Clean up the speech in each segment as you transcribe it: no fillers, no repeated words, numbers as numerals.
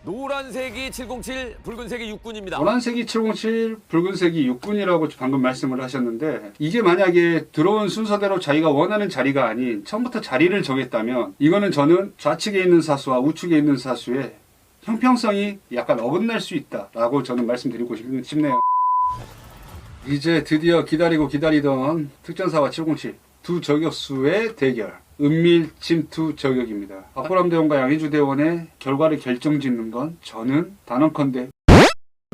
노란색이 707, 붉은색이 육군입니다. 노란색이 707, 붉은색이 육군이라고 방금 말씀을 하셨는데, 이게 만약에 들어온 순서대로 자기가 원하는 자리가 아닌 처음부터 자리를 정했다면 이거는 저는 좌측에 있는 사수와 우측에 있는 사수의 형평성이 약간 어긋날 수 있다라고 저는 말씀드리고 싶네요. 이제 드디어 기다리고 기다리던 특전사와 707 두 저격수의 대결, 은밀 침투 저격입니다. 박보람 대원과 양희주 대원의 결과를 결정짓는 건 저는 단언컨대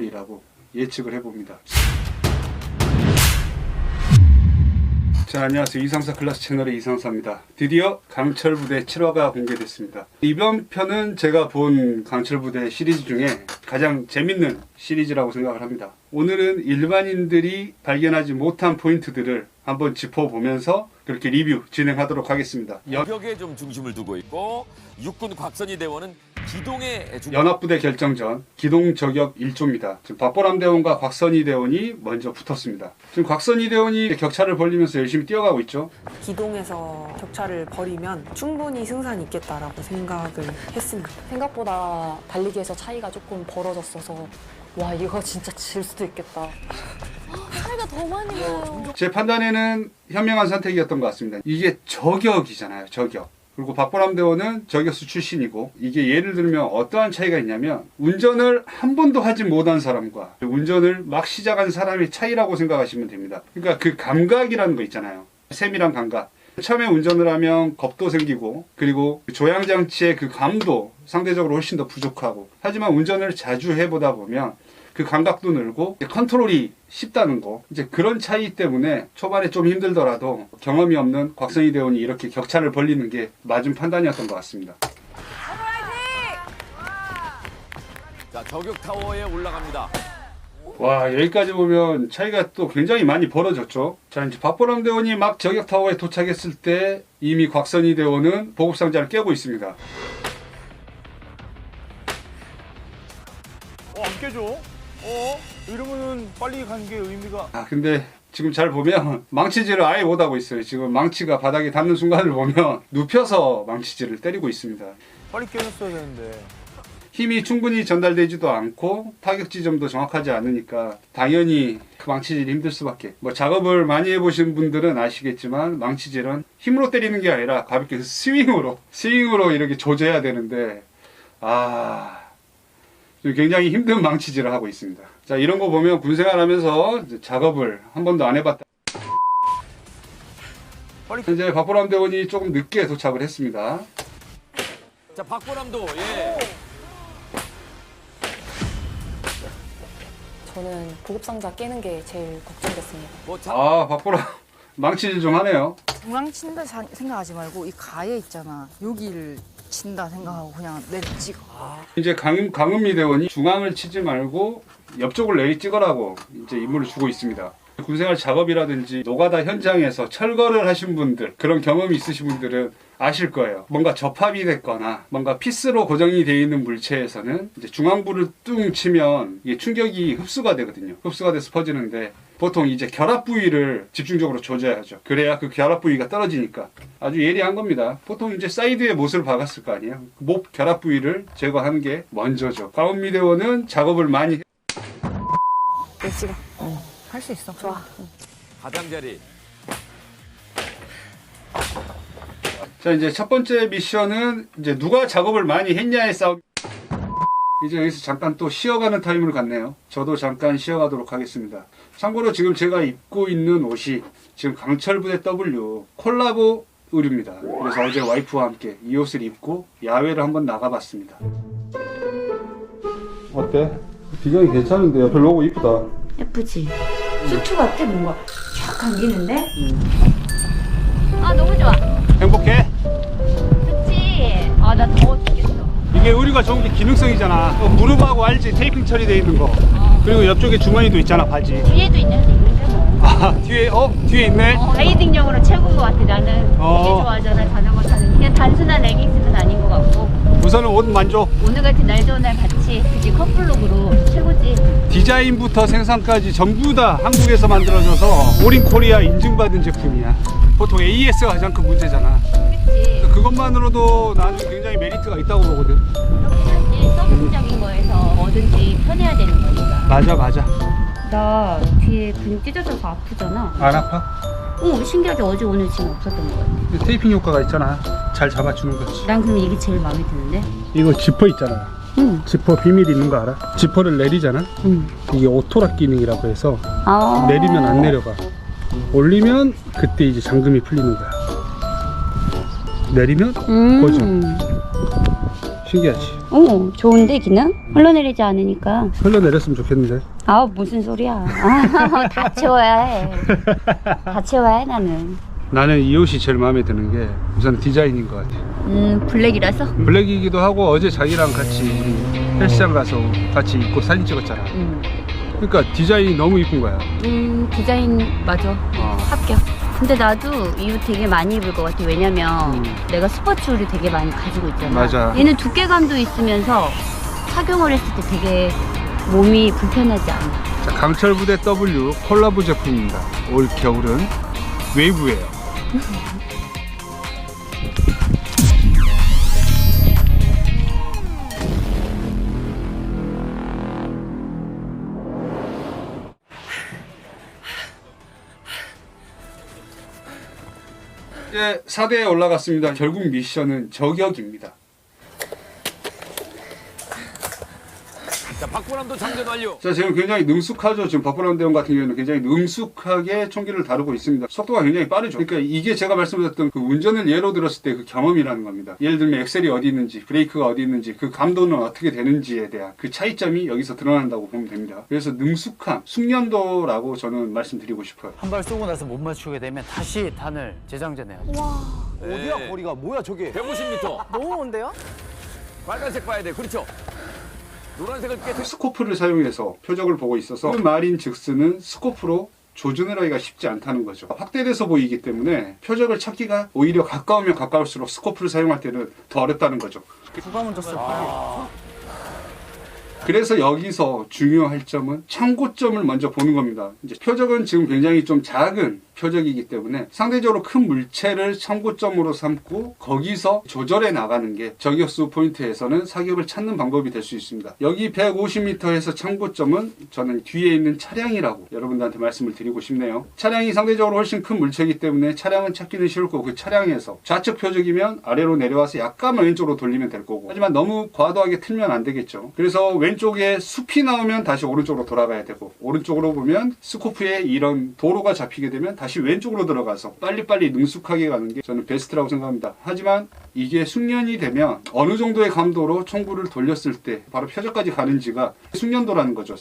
이라고 예측을 해봅니다. 자, 안녕하세요. 이상사 클래스 채널의 이상사입니다. 드디어 강철부대 7화가 공개됐습니다. 이번 편은 제가 본 강철부대 시리즈 중에 가장 재밌는 시리즈라고 생각을 합니다. 오늘은 일반인들이 발견하지 못한 포인트들을 한번 짚어보면서 그렇게 리뷰 진행하도록 하겠습니다. 여격에 좀 중심을 두고 있고 육군 곽선희 대원은 기동에 연합부대 결정전 기동 저격 1조입니다. 지금 박보람 대원과 곽선희 대원이 먼저 붙었습니다. 지금 곽선희 대원이 격차를 벌리면서 열심히 뛰어가고 있죠. 기동에서 격차를 벌이면 충분히 승산이 있겠다라고 생각을 했습니다. 생각보다 달리기에서 차이가 조금 벌어졌어서 와, 이거 진짜 질 수도 있겠다. 차이가 더 많이 나요. 제 판단에는 현명한 선택이었던 것 같습니다. 이게 저격이잖아요. 저격. 그리고 박보람 대원은 저격수 출신이고, 이게 예를 들면 어떠한 차이가 있냐면 운전을 한 번도 하지 못한 사람과 운전을 막 시작한 사람의 차이라고 생각하시면 됩니다. 그러니까 그 감각이라는 거 있잖아요. 세밀한 감각. 처음에 운전을 하면 겁도 생기고, 그리고 조향장치의 그 감도 상대적으로 훨씬 더 부족하고, 하지만 운전을 자주 해보다 보면 그 감각도 늘고 컨트롤이 쉽다는 거, 이제 그런 차이 때문에 초반에 좀 힘들더라도 경험이 없는 곽선희 대원이 이렇게 격차를 벌리는 게 맞은 판단이었던 것 같습니다. 자, 저격 타워에 올라갑니다. 와, 여기까지 보면 차이가 또 굉장히 많이 벌어졌죠. 자, 이제 박보람 대원이 막 저격 타워에 도착했을 때 이미 곽선희 대원은 보급상자를 깨고 있습니다. 안 깨져? 이러면은 빨리 간 게 의미가. 아, 근데 지금 잘 보면 망치질을 아예 못하고 있어요. 지금 망치가 바닥에 닿는 순간을 보면 눕혀서 망치질을 때리고 있습니다. 빨리 깨졌어야 되는데. 힘이 충분히 전달되지도 않고 타격 지점도 정확하지 않으니까 당연히 그 망치질이 힘들 수밖에. 뭐 작업을 많이 해보신 분들은 아시겠지만 망치질은 힘으로 때리는 게 아니라 가볍게 스윙으로 이렇게 조져야 되는데, 굉장히 힘든 망치질을 하고 있습니다. 자, 이런 거 보면 군생활하면서 작업을 한 번도 안 해봤다. 현재 박보람 대원이 조금 늦게 도착을 했습니다. 자, 박보람도 예. 저는 보급상자 깨는 게 제일 걱정됐습니다. 박보람 망치질 좀 하네요. 중앙 친다 생각하지 말고 이 가에 있잖아. 여기를 친다 생각하고 그냥 내리 찍어. 이제 강은미 대원이 중앙을 치지 말고 옆쪽을 내리 찍으라고 이제 임무를 주고 있습니다. 군생활 작업이라든지 노가다 현장에서 철거를 하신 분들, 그런 경험이 있으신 분들은 아실 거예요. 뭔가 접합이 됐거나 뭔가 피스로 고정이 되어 있는 물체에서는 이제 중앙부를 뚱 치면 이게 충격이 흡수가 되거든요. 흡수가 돼서 퍼지는데 보통 이제 결합 부위를 집중적으로 조져야죠. 그래야 그 결합 부위가 떨어지니까. 아주 예리한 겁니다. 보통 이제 사이드에 못을 박았을 거 아니에요. 목 결합 부위를 제거하는 게 먼저죠. 강은미 대원은 작업을 많이 내리 찍어. 할 수 있어. 좋아. 가장자리. 자, 이제 첫 번째 미션은 이제 누가 작업을 많이 했냐의 싸움. 이제 여기서 잠깐 또 쉬어가는 타임을 갖네요. 저도 잠깐 쉬어가도록 하겠습니다. 참고로 지금 제가 입고 있는 옷이 지금 강철부대 W 콜라보 의류입니다. 그래서 어제 와이프와 함께 이 옷을 입고 야외를 한번 나가봤습니다. 어때? 비경이 괜찮은데요? 별로 오고 이쁘다. 예쁘지? 수트 같아. 뭔가 쫙 감기는데? 아, 너무 좋아. 행복해? 좋지? 아, 나 더워 죽겠어. 이게 의류가 좋은 게 기능성이잖아. 무릎하고 알지? 테이핑 처리되어 있는 거. 그리고 옆쪽에 주머니도 있잖아, 바지. 뒤에도 있는데 뭐. 아, 뒤에 있네? 라이딩용으로 최고인 것 같아. 나는 되게 좋아하잖아, 자전거 타는. 그냥 단순한 레깅스는 아닌 것 같고. 우선은 옷 만족. 오늘 같은 날 좋은 날 같이 그치 커플룩으로 최고지. 디자인부터 생산까지 전부 다 한국에서 만들어져서 올인 코리아 인증받은 제품이야. 보통 AS가 가장 큰 문제잖아. 그치. 그것만으로도 나는 굉장히 메리트가 있다고 보거든. 그렇게 서비스적인 거에 맞아. 나 뒤에 근육 찢어져서 아프잖아. 안 아파? 신기하게 어제 오늘 지금 없었던 것 같아. 테이핑 효과가 있잖아. 잘 잡아주는 거지. 난 그럼 이게 제일 마음에 드는데? 이거 지퍼 있잖아. 응. 지퍼 비밀 있는 거 알아? 지퍼를 내리잖아. 응. 이게 오토락 기능이라고 해서 아. 내리면 안 내려가. 올리면 그때 이제 잠금이 풀리는 거야. 내리면 고정. 신기하지? 좋은데 기능? 흘러내리지 않으니까. 흘러내렸으면 좋겠는데. 아 무슨 소리야. 다 채워야 해. 다 채워야 해 나는. 나는 이 옷이 제일 마음에 드는 게 우선 디자인인 것 같아. 블랙이라서? 블랙이기도 하고 어제 자기랑 같이 우리 헬스장 가서 같이 입고 사진 찍었잖아. 그러니까 디자인이 너무 이쁜 거야. 디자인 맞아. 합격. 근데 나도 이 옷 되게 많이 입을 것 같아. 왜냐면 내가 스포츠를 되게 많이 가지고 있잖아. 맞아. 얘는 두께감도 있으면서 착용을 했을 때 되게 몸이 불편하지 않아. 자, 강철부대 W 콜라보 제품입니다. 올 겨울은 웨이브예요. 이제 4대에 올라갔습니다. 결국 미션은 저격입니다. 자, 박보람도 장전 완료. 자, 지금 굉장히 능숙하죠. 지금 박보람 대원 같은 경우에는 굉장히 능숙하게 총기를 다루고 있습니다. 속도가 굉장히 빠르죠. 그러니까 이게 제가 말씀드렸던 그 운전을 예로 들었을 때 그 경험이라는 겁니다. 예를 들면 엑셀이 어디 있는지, 브레이크가 어디 있는지, 그 감도는 어떻게 되는지에 대한 그 차이점이 여기서 드러난다고 보면 됩니다. 그래서 능숙함, 숙련도라고 저는 말씀드리고 싶어요. 한 발 쏘고 나서 못 맞추게 되면 다시 단을 재장전해야 돼. 어디야 거리가 뭐야 저게? 150m. 너무 먼데요? 빨간색 봐야 돼. 그렇죠. 노란색을 깨. 스코프를 사용해서 표적을 보고 있어서 그 말인 즉스는 스코프로 조준을 하기가 쉽지 않다는 거죠. 확대돼서 보이기 때문에 표적을 찾기가 오히려 가까우면 가까울수록 스코프를 사용할 때는 더 어렵다는 거죠. 누가 먼저 쏠까요? 그래서 여기서 중요할 점은 참고점을 먼저 보는 겁니다. 이제 표적은 지금 굉장히 좀 작은 표적이기 때문에 상대적으로 큰 물체를 참고점으로 삼고 거기서 조절해 나가는 게 저격수 포인트에서는 사격을 찾는 방법이 될 수 있습니다. 여기 150m에서 참고점은 저는 뒤에 있는 차량이라고 여러분들한테 말씀을 드리고 싶네요. 차량이 상대적으로 훨씬 큰 물체이기 때문에 차량은 찾기는 쉬울 거고 그 차량에서 좌측 표적이면 아래로 내려와서 약간만 왼쪽으로 돌리면 될 거고 하지만 너무 과도하게 틀면 안 되겠죠. 그래서 왼쪽에 숲이 나오면 다시 오른쪽으로 돌아가야 되고 오른쪽으로 보면 스코프에 이런 도로가 잡히게 되면 다시 왼쪽으로 들어가서 빨리빨리 능숙하게 가는 게 저는 베스트라고 생각합니다. 하지만 이게 숙련이 되면 어느 정도의 감도로 총구를 돌렸을 때 바로 표적까지 가는지가 숙련도라는 거죠.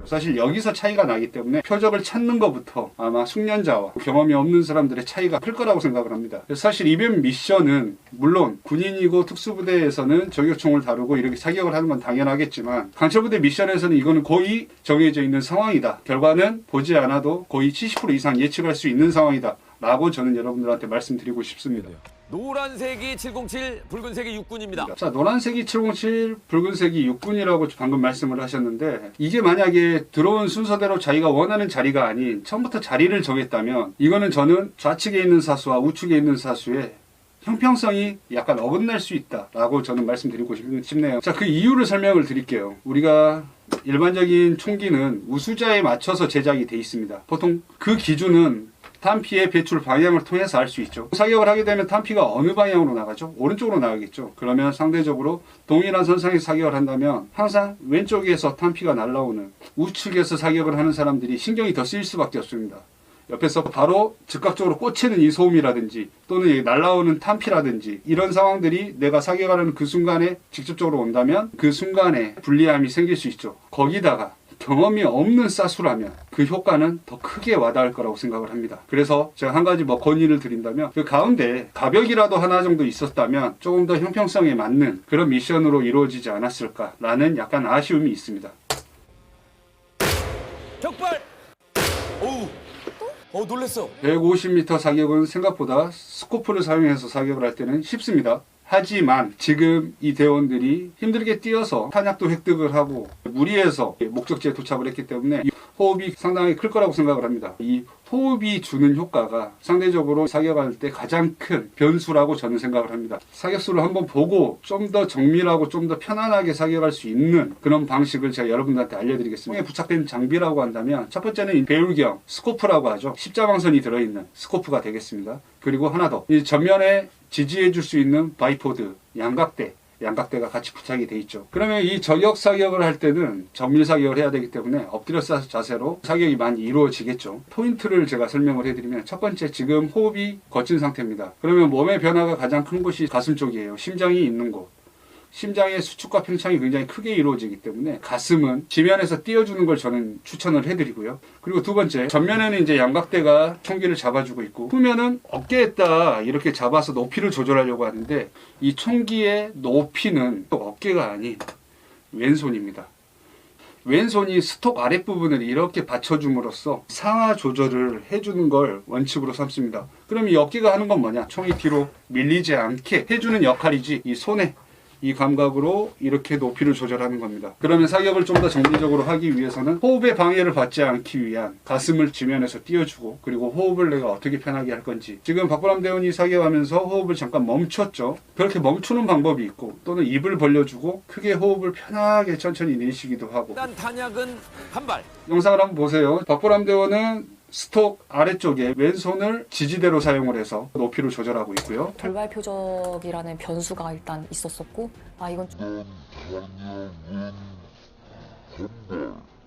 사실 여기서 차이가 나기 때문에 표적을 찾는 것부터 아마 숙련자와 경험이 없는 사람들의 차이가 클 거라고 생각을 합니다. 그래서 사실 이번 미션은 물론 군인이고 특수부대에서는 저격총을 다루고 이렇게 사격을 하는 건 당연하겠지만 강철부대 미션에서는 이거는 거의 정해져 있는 상황이다. 결과는 보지 않아도 거의 70% 이상 예측할 수 있는 상황이다. 라고 저는 여러분들한테 말씀드리고 싶습니다. 노란색이 707, 붉은색이 육군입니다. 자, 노란색이 707, 붉은색이 육군이라고 방금 말씀을 하셨는데 이게 만약에 들어온 순서대로 자기가 원하는 자리가 아닌 처음부터 자리를 정했다면 이거는 저는 좌측에 있는 사수와 우측에 있는 사수의 형평성이 약간 어긋날 수 있다라고 저는 말씀드리고 싶네요. 자, 그 이유를 설명을 드릴게요. 우리가 일반적인 총기는 우수자에 맞춰서 제작이 돼 있습니다. 보통 그 기준은 탄피의 배출 방향을 통해서 알 수 있죠. 사격을 하게 되면 탄피가 어느 방향으로 나가죠? 오른쪽으로 나가겠죠. 그러면 상대적으로 동일한 선상에 사격을 한다면 항상 왼쪽에서 탄피가 날아오는 우측에서 사격을 하는 사람들이 신경이 더 쓰일 수밖에 없습니다. 옆에서 바로 즉각적으로 꽂히는 이 소음이라든지 또는 날아오는 탄피라든지 이런 상황들이 내가 사격하는 그 순간에 직접적으로 온다면 그 순간에 불리함이 생길 수 있죠. 거기다가 경험이 없는 사수라면 그 효과는 더 크게 와닿을 거라고 생각을 합니다. 그래서 제가 한 가지 건의를 드린다면 그 가운데 가벽이라도 하나 정도 있었다면 조금 더 형평성에 맞는 그런 미션으로 이루어지지 않았을까라는 약간 아쉬움이 있습니다. 격발! 어우, 놀랬어. 150m 사격은 생각보다 스코프를 사용해서 사격을 할 때는 쉽습니다. 하지만 지금 이 대원들이 힘들게 뛰어서 탄약도 획득을 하고 무리해서 목적지에 도착을 했기 때문에 이 호흡이 상당히 클 거라고 생각을 합니다. 이 호흡이 주는 효과가 상대적으로 사격할 때 가장 큰 변수라고 저는 생각을 합니다. 사격수를 한번 보고 좀 더 정밀하고 좀 더 편안하게 사격할 수 있는 그런 방식을 제가 여러분들한테 알려드리겠습니다. 손에 부착된 장비라고 한다면 첫 번째는 배울경 스코프라고 하죠. 십자광선이 들어있는 스코프가 되겠습니다. 그리고 하나 더, 이 전면에 지지해 줄 수 있는 바이포드, 양각대가 같이 부착이 돼 있죠. 그러면 이 저격 사격을 할 때는 정밀 사격을 해야 되기 때문에 엎드려 자세로 사격이 많이 이루어지겠죠. 포인트를 제가 설명을 해드리면, 첫 번째, 지금 호흡이 거친 상태입니다. 그러면 몸의 변화가 가장 큰 곳이 가슴 쪽이에요. 심장이 있는 곳. 심장의 수축과 팽창이 굉장히 크게 이루어지기 때문에 가슴은 지면에서 띄워주는 걸 저는 추천을 해드리고요. 그리고 두 번째, 전면에는 이제 양각대가 총기를 잡아주고 있고, 후면은 어깨에다 이렇게 잡아서 높이를 조절하려고 하는데, 이 총기의 높이는 어깨가 아닌 왼손입니다. 왼손이 스톡 아랫부분을 이렇게 받쳐줌으로써 상하 조절을 해주는 걸 원칙으로 삼습니다. 그럼 이 어깨가 하는 건 뭐냐? 총이 뒤로 밀리지 않게 해주는 역할이지, 이 손에 이 감각으로 이렇게 높이를 조절하는 겁니다. 그러면 사격을 좀 더 정밀적으로 하기 위해서는 호흡의 방해를 받지 않기 위한 가슴을 지면에서 띄워주고, 그리고 호흡을 내가 어떻게 편하게 할 건지. 지금 박보람 대원이 사격하면서 호흡을 잠깐 멈췄죠. 그렇게 멈추는 방법이 있고, 또는 입을 벌려주고 크게 호흡을 편하게 천천히 내쉬기도 하고. 일단 탄약은 한 발. 영상을 한번 보세요. 박보람 대원은 스톡 아래쪽에 왼손을 지지대로 사용을 해서 높이를 조절하고 있고요. 돌발 표적이라는 변수가 일단 있었었고, 이건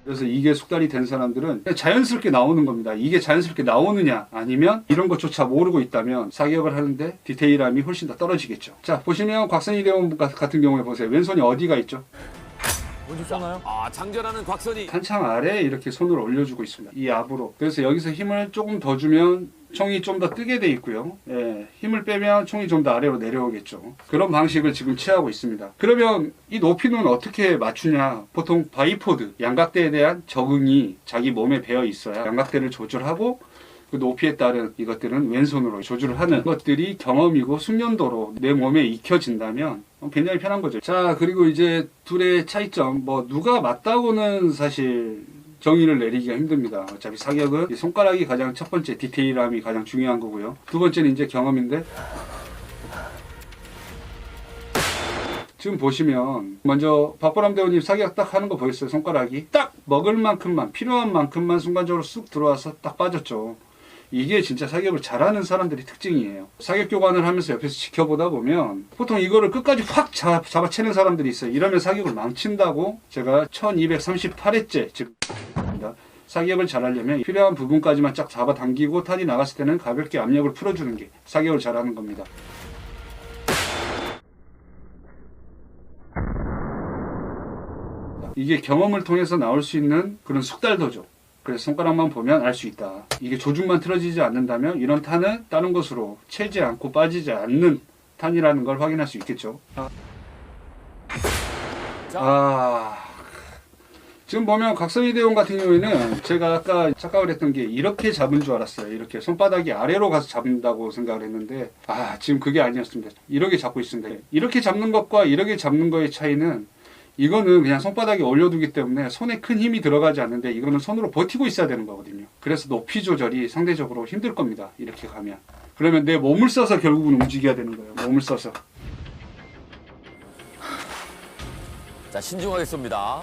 그래서 이게 숙달이 된 사람들은 자연스럽게 나오는 겁니다. 이게 자연스럽게 나오느냐, 아니면 이런 것조차 모르고 있다면 사격을 하는데 디테일함이 훨씬 더 떨어지겠죠. 자, 보시면 곽선희 대원 같은 경우에 보세요. 왼손이 어디가 있죠? 먼저 쏘나요? 장전하는 곽선희. 탄창 아래에 이렇게 손을 올려주고 있습니다. 이 압으로. 그래서 여기서 힘을 조금 더 주면 총이 좀 더 뜨게 돼 있고요. 힘을 빼면 총이 좀 더 아래로 내려오겠죠. 그런 방식을 지금 취하고 있습니다. 그러면 이 높이는 어떻게 맞추냐? 보통 바이포드, 양각대에 대한 적응이 자기 몸에 배어 있어야 양각대를 조절하고, 그 높이에 따른 이것들은 왼손으로 조절을 하는 것들이 경험이고 숙련도로 내 몸에 익혀진다면 굉장히 편한 거죠. 자, 그리고 이제 둘의 차이점, 누가 맞다고는 사실 정의를 내리기가 힘듭니다. 어차피 사격은 손가락이 가장 첫 번째, 디테일함이 가장 중요한 거고요. 두 번째는 이제 경험인데, 지금 보시면 먼저 박보람 대원님 사격 딱 하는 거 보였어요? 손가락이 딱 먹을 만큼만, 필요한 만큼만 순간적으로 쑥 들어와서 딱 빠졌죠. 이게 진짜 사격을 잘하는 사람들의 특징이에요. 사격 교관을 하면서 옆에서 지켜보다 보면 보통 이거를 끝까지 확 잡아채는 사람들이 있어요. 이러면 사격을 망친다고 제가 1238회째 지금 사격을 잘하려면 필요한 부분까지만 쫙 잡아당기고 탄이 나갔을 때는 가볍게 압력을 풀어주는 게 사격을 잘하는 겁니다. 이게 경험을 통해서 나올 수 있는 그런 숙달도죠. 그래서 손가락만 보면 알 수 있다. 이게 조준만 틀어지지 않는다면 이런 탄은 다른 곳으로 채지 않고 빠지지 않는 탄이라는 걸 확인할 수 있겠죠. 지금 보면 곽선희 대원 같은 경우에는 제가 아까 착각을 했던 게 이렇게 잡은 줄 알았어요. 이렇게 손바닥이 아래로 가서 잡는다고 생각을 했는데 지금 그게 아니었습니다. 이렇게 잡고 있습니다. 이렇게 잡는 것과 이렇게 잡는 거의 차이는, 이거는 그냥 손바닥에 올려두기 때문에 손에 큰 힘이 들어가지 않는데, 이거는 손으로 버티고 있어야 되는 거거든요. 그래서 높이 조절이 상대적으로 힘들 겁니다. 이렇게 가면. 그러면 내 몸을 써서 결국은 움직여야 되는 거예요. 몸을 써서. 자, 신중하게 쏩니다.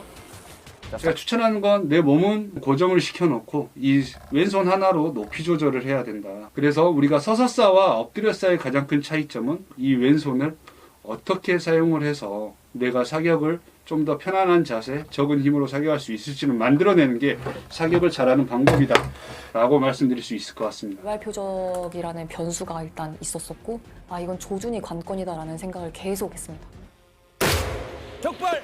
제가 추천하는 건 내 몸은 고정을 시켜놓고 이 왼손 하나로 높이 조절을 해야 된다. 그래서 우리가 서서 쏴와 엎드려 쏴의 가장 큰 차이점은 이 왼손을 어떻게 사용을 해서 내가 사격을 좀 더 편안한 자세, 적은 힘으로 사격할 수 있을지는 만들어내는 게 사격을 잘하는 방법이다 라고 말씀드릴 수 있을 것 같습니다. 돌발 표적이라는 변수가 일단 있었었고, 이건 조준이 관건이다라는 생각을 계속 했습니다. 격발!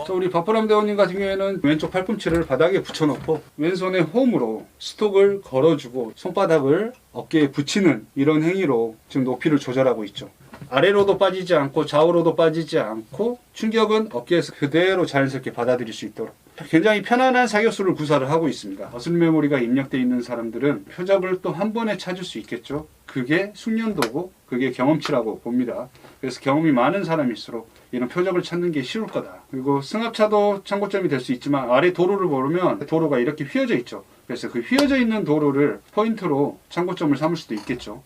자, 우리 박보람 대원님 같은 경우에는 왼쪽 팔꿈치를 바닥에 붙여놓고 왼손에 홈으로 스톡을 걸어주고 손바닥을 어깨에 붙이는 이런 행위로 지금 높이를 조절하고 있죠. 아래로도 빠지지 않고 좌우로도 빠지지 않고 충격은 어깨에서 그대로 자연스럽게 받아들일 수 있도록 굉장히 편안한 사격수를 구사를 하고 있습니다. 머슬 메모리가 입력되어 있는 사람들은 표적을 또 한 번에 찾을 수 있겠죠. 그게 숙련도고 그게 경험치라고 봅니다. 그래서 경험이 많은 사람일수록 이런 표적을 찾는 게 쉬울 거다. 그리고 승합차도 참고점이 될 수 있지만 아래 도로를 보면 도로가 이렇게 휘어져 있죠. 그래서 그 휘어져 있는 도로를 포인트로 참고점을 삼을 수도 있겠죠.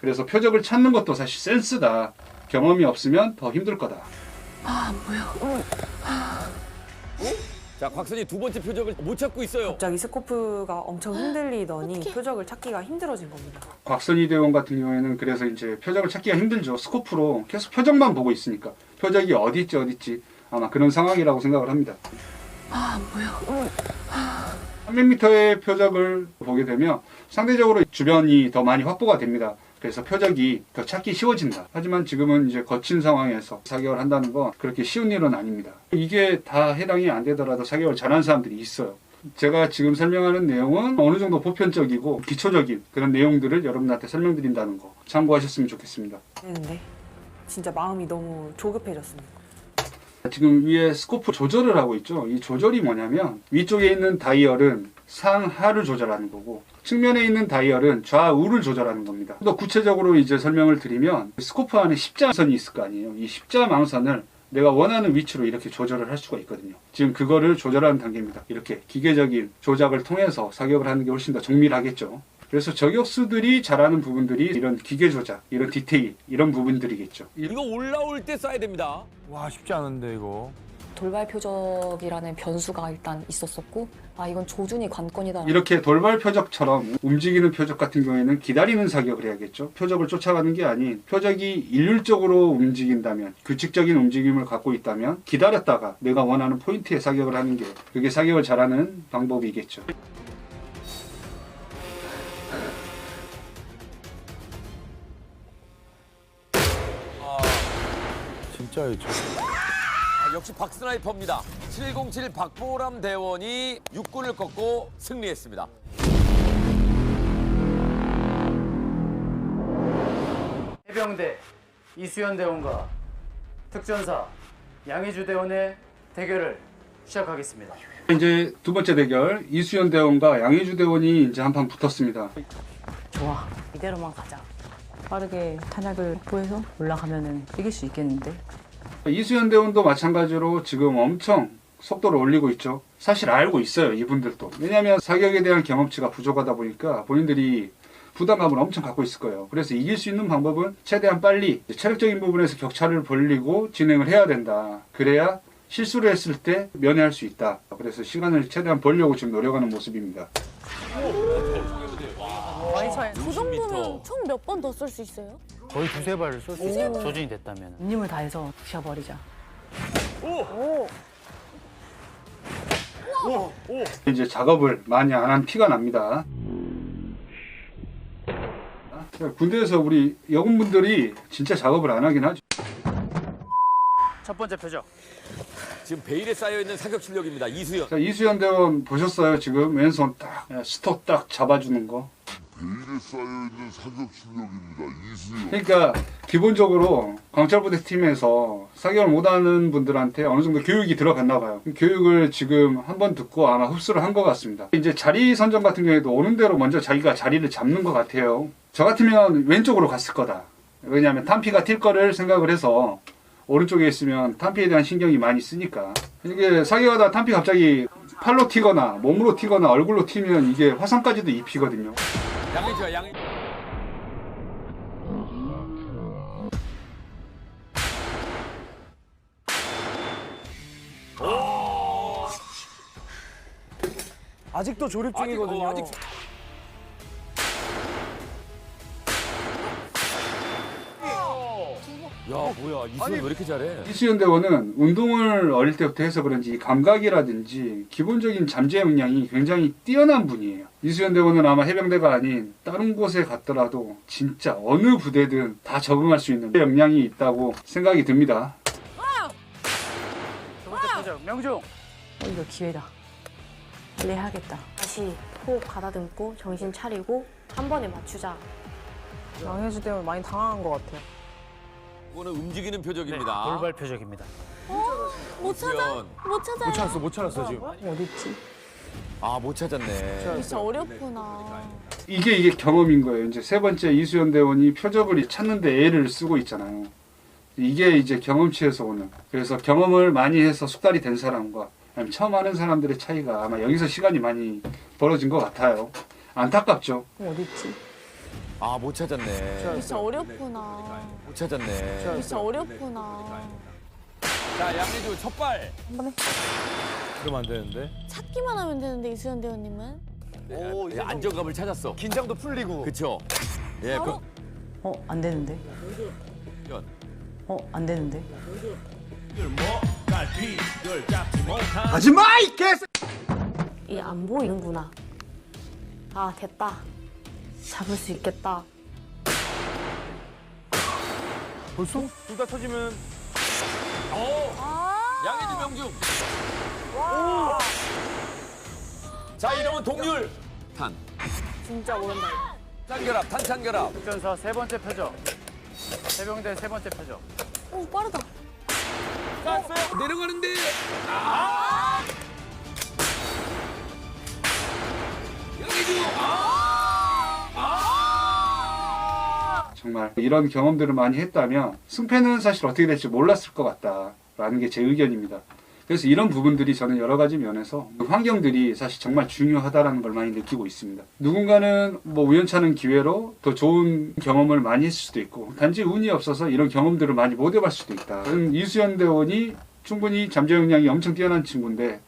그래서 표적을 찾는 것도 사실 센스다. 경험이 없으면 더 힘들 거다. 자, 곽선이 두 번째 표적을 못 찾고 있어요. 갑자기 스코프가 엄청 흔들리더니 표적을 찾기가 힘들어진 겁니다. 곽선희 대원 같은 경우에는 그래서 이제 표적을 찾기가 힘들죠. 스코프로 계속 표적만 보고 있으니까. 표적이 어디 있지 아마 그런 상황이라고 생각을 합니다. 300m의 표적을 보게 되면 상대적으로 주변이 더 많이 확보가 됩니다. 그래서 표적이 더 찾기 쉬워진다. 하지만 지금은 이제 거친 상황에서 사격을 한다는 건 그렇게 쉬운 일은 아닙니다. 이게 다 해당이 안 되더라도 사격을 잘하는 사람들이 있어요. 제가 지금 설명하는 내용은 어느 정도 보편적이고 기초적인 그런 내용들을 여러분한테 설명드린다는 거 참고하셨으면 좋겠습니다. 했는데 진짜 마음이 너무 조급해졌습니다. 지금 위에 스코프 조절을 하고 있죠. 이 조절이 뭐냐면 위쪽에 있는 다이얼은 상하를 조절하는 거고 측면에 있는 다이얼은 좌우를 조절하는 겁니다. 더 구체적으로 이제 설명을 드리면 스코프 안에 십자선이 있을 거 아니에요. 이 십자망선을 내가 원하는 위치로 이렇게 조절을 할 수가 있거든요. 지금 그거를 조절하는 단계입니다. 이렇게 기계적인 조작을 통해서 사격을 하는 게 훨씬 더 정밀하겠죠. 그래서 저격수들이 잘하는 부분들이 이런 기계 조작, 이런 디테일, 이런 부분들이겠죠. 이거 올라올 때 쏴야 됩니다. 와 쉽지 않은데 이거. 돌발 표적이라는 변수가 일단 있었었고 아 이건 조준이 관건이다. 이렇게 돌발 표적처럼 움직이는 표적 같은 경우에는 기다리는 사격을 해야겠죠. 표적을 쫓아가는 게 아닌 표적이 일률적으로 움직인다면, 규칙적인 움직임을 갖고 있다면 기다렸다가 내가 원하는 포인트에 사격을 하는 게 그게 사격을 잘하는 방법이겠죠. 진짜였죠. 역시 박스나이퍼입니다. 707 박보람 대원이 육군을 꺾고 승리했습니다. 해병대 이수연 대원과 특전사 양희주 대원의 대결을 시작하겠습니다. 이제 두 번째 대결 이수연 대원과 양혜주 대원이 이제 한판 붙었습니다. 좋아. 이대로만 가자. 빠르게 탄약을 보여서 올라가면은 이길 수 있겠는데. 이수연 대원도 마찬가지로 지금 엄청 속도를 올리고 있죠. 사실 알고 있어요, 이분들도. 왜냐하면 사격에 대한 경험치가 부족하다 보니까 본인들이 부담감을 엄청 갖고 있을 거예요. 그래서 이길 수 있는 방법은 최대한 빨리 체력적인 부분에서 격차를 벌리고 진행을 해야 된다. 그래야 실수를 했을 때 면회할 수 있다. 그래서 시간을 최대한 벌려고 지금 노력하는 모습입니다. 그 정도면 총 몇 번 더 쏠 수 있어요? 거의 두세 발을 쏠 수 있어요. 조준이 됐다면. 힘을 다해서 부셔버리자. 이제 작업을 많이 안 한 티가 납니다. 군대에서 우리 여군분들이 진짜 작업을 안 하긴 하죠. 첫 번째 표적. 지금 베일에 쌓여있는 사격 실력입니다. 이수연. 자, 이수연 대원 보셨어요? 지금 왼손 딱 스톱 딱 잡아주는 거. 베일에 쌓여있는 사격 실력입니다. 이수연. 그러니까 기본적으로 광철부대 팀에서 사격을 못하는 분들한테 어느 정도 교육이 들어갔나 봐요. 교육을 지금 한번 듣고 아마 흡수를 한 것 같습니다. 이제 자리 선정 같은 경우에도 오는 대로 먼저 자기가 자리를 잡는 것 같아요. 저 같으면 왼쪽으로 갔을 거다. 왜냐하면 탄피가 튈 거를 생각을 해서 오른쪽에 있으면 탄피에 대한 신경이 많이 쓰니까. 이게 사격하다 탄피 갑자기 팔로 튀거나 몸으로 튀거나 얼굴로 튀면 이게 화상까지도 입히거든요. 양희주야, 양희주. 아직도 조립 중이거든요. 아직. 야, 뭐야. 이수연 왜 이렇게 잘해? 이수연 대원은 운동을 어릴 때부터 해서 그런지 감각이라든지 기본적인 잠재 역량이 굉장히 뛰어난 분이에요. 이수연 대원은 아마 해병대가 아닌 다른 곳에 갔더라도 진짜 어느 부대든 다 적응할 수 있는 역량이 있다고 생각이 듭니다. 두 번째 표적 명중. 이거 기회다. 빨리 해야겠다. 다시 호흡 가다듬고 정신 차리고 한 번에 맞추자. 양혜주 때문에 많이 당황한 것 같아요. 이거는 움직이는 표적입니다. 네, 돌발 표적입니다. 못 찾아? 이수연. 못 찾아요. 못 찾았어 지금. 어딨지? 아, 못 찾았네. 진짜 어렵구나. 이게 경험인 거예요. 이제 세 번째 이수연 대원이 표적을 찾는데 애를 쓰고 있잖아요. 이게 이제 경험치에서 오는. 그래서 경험을 많이 해서 숙달이 된 사람과 아니면 처음 하는 사람들의 차이가 아마 여기서 시간이 많이 벌어진 것 같아요. 안타깝죠. 어딨지? 아, 못 찾았네. 진짜 어렵구나. 못 찾았네. 진짜 어렵구나. 자, 양혜주 첫 발. 한번 해. 그러면 안 되는데. 찾기만 하면 되는데 이수연 대원님은? 오, 예, 안정감을 찾았어. 긴장도 풀리고. 그쵸? 예, 그, 안 되는데. 연. 안 되는데. 하지마 이 개새! 이 안 보이는구나. 아, 됐다. 잡을 수 있겠다. 벌써? 둘 다 터지면. 양혜주 명중. 자, 이러면 동률. 탄. 진짜 모른다. 탄결합, 탄탄결합. 특전사 세 번째 표적. 해병대 세 번째 표적. 오, 빠르다. 내려가는데. 정말 이런 경험들을 많이 했다면 승패는 사실 어떻게 될지 몰랐을 것 같다라는 게 제 의견입니다. 그래서 이런 부분들이 저는 여러 가지 면에서 환경들이 사실 정말 중요하다라는 걸 많이 느끼고 있습니다. 누군가는 뭐 우연찮은 기회로 더 좋은 경험을 많이 했을 수도 있고 단지 운이 없어서 이런 경험들을 많이 못 해볼 수도 있다. 이수연 대원이 충분히 잠재 역량이 엄청 뛰어난 친구인데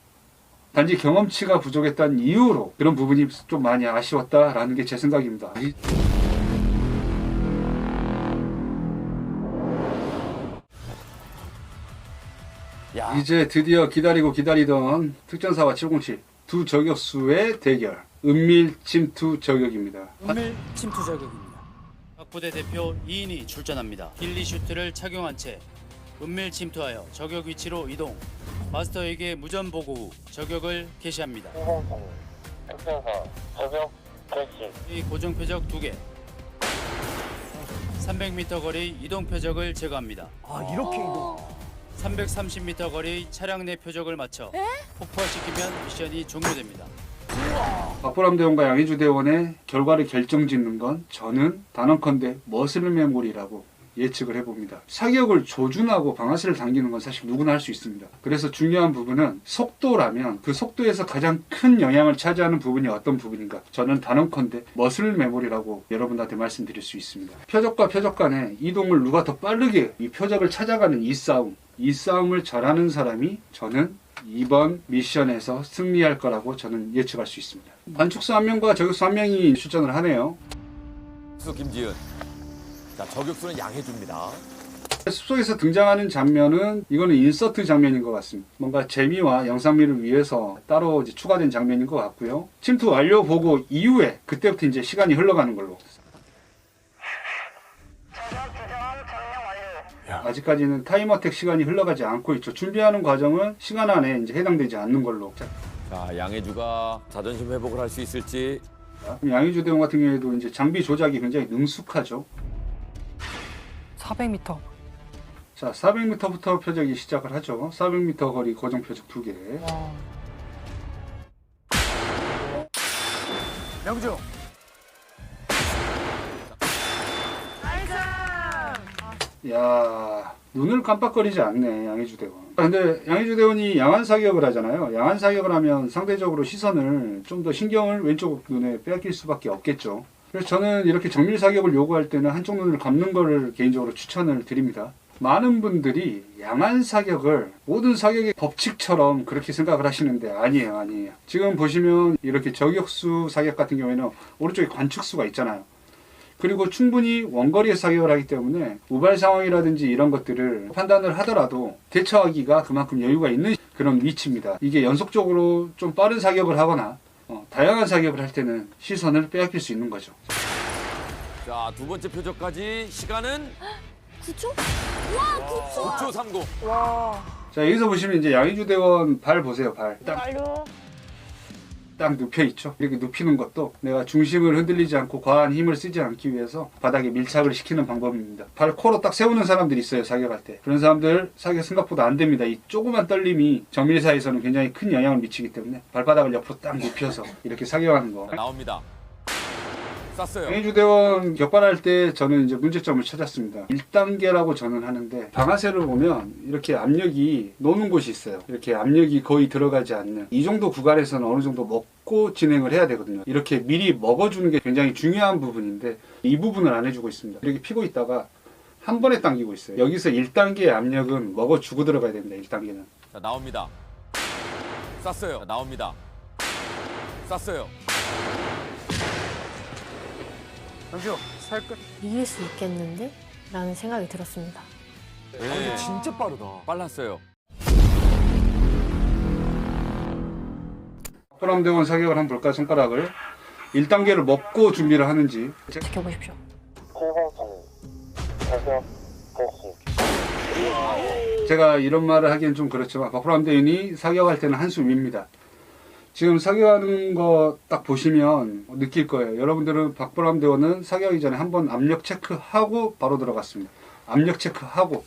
단지 경험치가 부족했다는 이유로 그런 부분이 좀 많이 아쉬웠다라는 게 제 생각입니다. 야. 이제 드디어 기다리고 기다리던 특전사와 707 두 저격수의 대결 은밀 침투 저격입니다. 은밀 침투 저격입니다. 각 부대 대표 2인이 출전합니다. 길리 슈트를 착용한 채 은밀 침투하여 저격 위치로 이동. 마스터에게 무전 보고 후 저격을 개시합니다. 특전사 저격 개시. 이 고정 표적 2개. 300m 거리 이동 표적을 제거합니다. 아, 이렇게 이동. 330m 거리 차량 내 표적을 맞춰 폭파시키면 미션이 종료됩니다. 박보람 대원과 양희주 대원의 결과를 결정짓는 건 저는 단언컨대 머슬 메모리라고 예측을 해봅니다. 사격을 조준하고 방아쇠를 당기는 건 사실 누구나 할 수 있습니다. 그래서 중요한 부분은 속도라면 그 속도에서 가장 큰 영향을 차지하는 부분이 어떤 부분인가? 저는 단언컨대 머슬 메모리라고 여러분들한테 말씀드릴 수 있습니다. 표적과 표적 간의 이동을 누가 더 빠르게 이 표적을 찾아가는 이 싸움을 잘하는 사람이 저는 이번 미션에서 승리할 거라고 저는 예측할 수 있습니다. 관축수 1명과 저격수 1명이 출전을 하네요. 김지은. 자, 저격수는 양혜주입니다. 숲속에서 등장하는 장면은 이거는 인서트 장면인 것 같습니다. 뭔가 재미와 영상미를 위해서 따로 이제 추가된 장면인 것 같고요. 침투 완료 보고 이후에 그때부터 이제 시간이 흘러가는 걸로. 아직까지는 타임어택 시간이 흘러가지 않고 있죠. 준비하는 과정은 시간 안에 이제 해당되지 않는 걸로. 자, 양혜주가 자존심 회복을 할 수 있을지. 양희주 대원 같은 경우에도 이제 장비 조작이 굉장히 능숙하죠. 400m. 자, 400m부터 표적이 시작을 하죠. 400m 거리 고정 표적 2개. 명중. 야, 눈을 깜빡거리지 않네, 양희주 대원. 근데 양희주 대원이 양안 사격을 하잖아요. 양안 사격을 하면 상대적으로 시선을 좀 더 신경을 왼쪽 눈에 빼앗길 수밖에 없겠죠. 그래서 저는 이렇게 정밀 사격을 요구할 때는 한쪽 눈을 감는 거를 개인적으로 추천을 드립니다. 많은 분들이 양안 사격을 모든 사격의 법칙처럼 그렇게 생각을 하시는데 아니에요. 지금 보시면 이렇게 저격수 사격 같은 경우에는 오른쪽에 관측수가 있잖아요. 그리고 충분히 원거리에 사격을 하기 때문에 우발 상황이라든지 이런 것들을 판단을 하더라도 대처하기가 그만큼 여유가 있는 그런 위치입니다. 이게 연속적으로 좀 빠른 사격을 하거나 다양한 사격을 할 때는 시선을 빼앗길 수 있는 거죠. 자, 두 번째 표적까지 시간은 9초? 와, 9초! 9초 30. 와. 자, 여기서 보시면 이제 양희주 대원 발 보세요, 발. 딱 눕혀 있죠. 이렇게 눕히는 것도 내가 중심을 흔들리지 않고 과한 힘을 쓰지 않기 위해서 바닥에 밀착을 시키는 방법입니다. 발 코로 딱 세우는 사람들이 있어요, 사격할 때. 그런 사람들 사격 생각보다 안 됩니다. 이 조그만 떨림이 정밀사에서는 굉장히 큰 영향을 미치기 때문에 발바닥을 옆으로 딱 눕혀서 이렇게 사격하는 거. 나옵니다. 쐈어요. 양해주대원 격발할 때 저는 이제 문제점을 찾았습니다. 1단계라고 저는 하는데 방아쇠를 보면 이렇게 압력이 노는 곳이 있어요. 이렇게 압력이 거의 들어가지 않는 이 정도 구간에서는 어느 정도 먹고 진행을 해야 되거든요. 이렇게 미리 먹어주는 게 굉장히 중요한 부분인데 이 부분을 안 해주고 있습니다. 이렇게 피고 있다가 한 번에 당기고 있어요. 여기서 1단계의 압력은 먹어주고 들어가야 됩니다. 1단계는. 자, 나옵니다. 쐈어요. 자, 나옵니다. 쐈어요. 잠시만, 살끝. 이길 수 있겠는데? 라는 생각이 들었습니다. 네. 진짜 빠르다. 빨랐어요. 박보람대원 사격을 한번 볼까요? 손가락을 1단계를 먹고 준비를 하는지. 지켜보십시오. 707 저격 개시. 제가 이런 말을 하기엔 좀 그렇지만 박보람대원이 사격할 때는 한숨입니다. 지금 사격하는 거 딱 보시면 느낄 거예요. 여러분들은 박보람대원은 사격하기 전에 한번 압력 체크하고 바로 들어갔습니다. 압력 체크하고.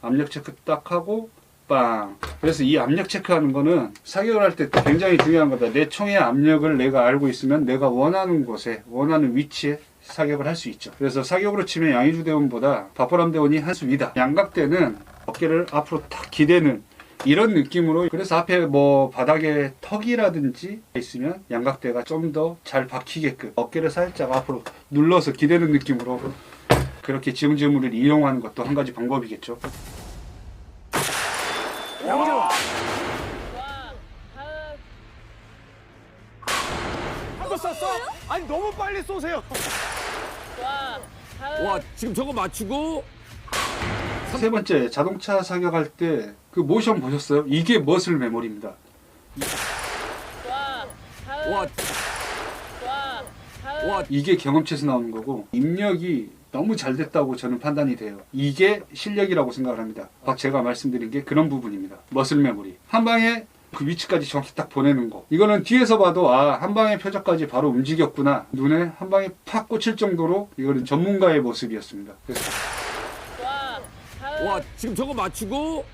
압력 체크 딱 하고 빵. 그래서 이 압력 체크하는 거는 사격을 할 때 굉장히 중요한 거다. 내 총의 압력을 내가 알고 있으면 내가 원하는 곳에 원하는 위치에 사격을 할 수 있죠. 그래서 사격으로 치면 양의주 대원보다 박보람 대원이 한 수 위다. 양각대는 어깨를 앞으로 탁 기대는 이런 느낌으로, 그래서 앞에 뭐 바닥에 턱이라든지 있으면 양각대가 좀 더 잘 박히게끔 어깨를 살짝 앞으로 눌러서 기대는 느낌으로 그렇게 지형지물을 이용하는 것도 한 가지 방법이겠죠. 한 번 쐈어? 아니 너무 빨리 쏘세요. 와, 지금 저거 맞추고 세 번째, 자동차 사격할 때 그 모션 보셨어요? 이게 머슬 메모리입니다. 와, 이게 경험치에서 나오는 거고 입력이 너무 잘 됐다고 저는 판단이 돼요. 이게 실력이라고 생각을 합니다. 제가 말씀드린 게 그런 부분입니다. 머슬 메모리. 한 방에 그 위치까지 정확히 딱 보내는 거. 이거는 뒤에서 봐도 한 방의 표적까지 바로 움직였구나. 눈에 한 방에 팍 꽂힐 정도로 이거는 전문가의 모습이었습니다. 그래서 와, 지금 저거 맞추고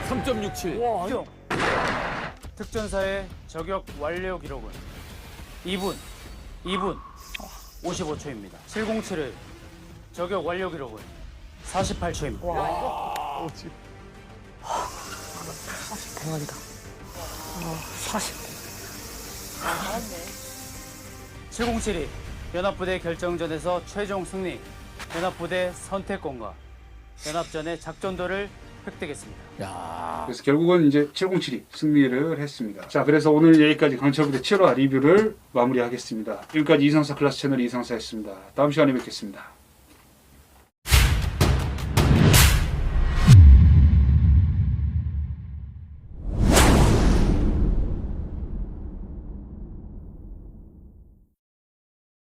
3.67. 특전사의 저격 완료 기록은 2분 55초입니다. 707의 저격 완료 기록은 48초입니다. 대박이다. 40. 707이 연합부대 결정전에서 최종 승리, 연합부대 선택권과 연합전의 작전도를 획득했습니다. 그래서 결국은 이제 707이 승리를 했습니다. 자, 그래서 오늘 여기까지 강철부대 7화 리뷰를 마무리하겠습니다. 지금까지 이상사 클래스 채널 이상사였습니다. 다음 시간에 뵙겠습니다.